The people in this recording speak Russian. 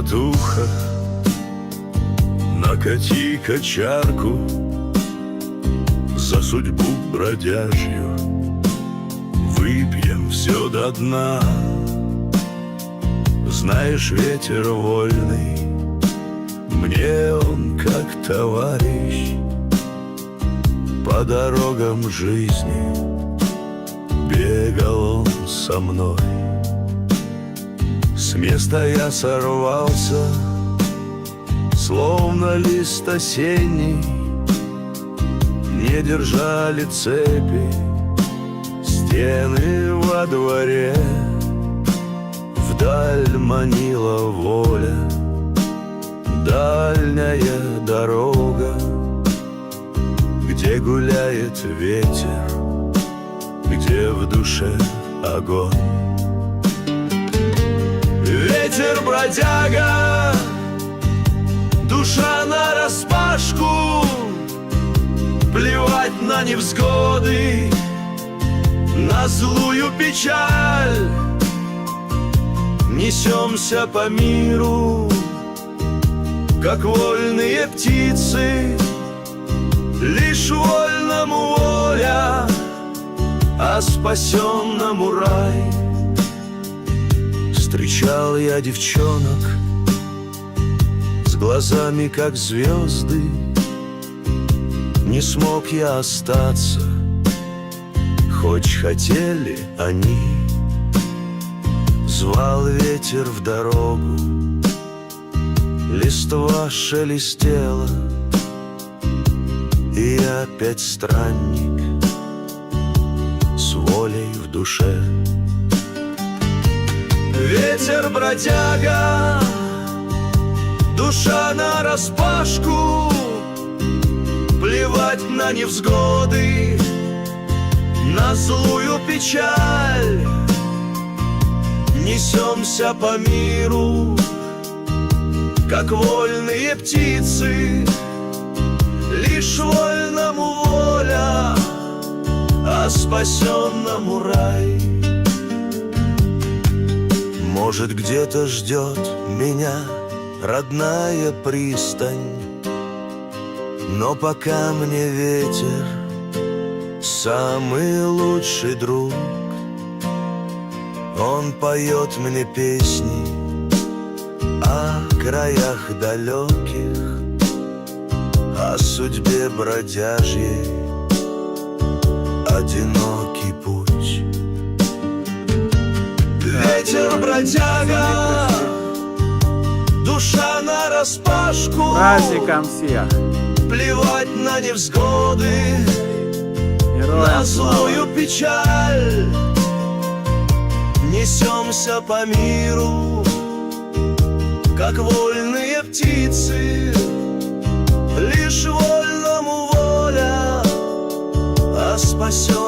братуха, накати-ка чарку за судьбу бродяжью. Выпьем все до дна. Знаешь, ветер вольный, мне он как товарищ. По дорогам жизни бегал он со мной. С места я сорвался, словно лист осенний. Не держали цепи стены во дворе. Вдаль манила воля, дальняя дорога, где гуляет ветер, где в душе огонь. Ветер бродяга, душа нараспашку, плевать на невзгоды, на злую печаль. Несемся по миру, как вольные птицы. Лишь вольному воля, а спасенному рай. Встречал я девчонок с глазами, как звезды. Не смог я остаться, хоть хотели они. Звал ветер в дорогу, листва шелестела, и я опять странник с волей в душе. Ветер бродяга, душа нараспашку, плевать на невзгоды, на злую печаль. Несемся по миру, как вольные птицы. Лишь вольному воля, а спасенному рай. Может, где-то ждет меня родная пристань, но пока мне ветер самый лучший друг. Он поет мне песни о краях далеких, о судьбе бродяжьей, одинокий путь. Ветер бродяга, душа нараспашку, Праздником всех! плевать на невзгоды, на злую печаль. Несемся по миру, как вольные птицы. Лишь вольному воля, а спасен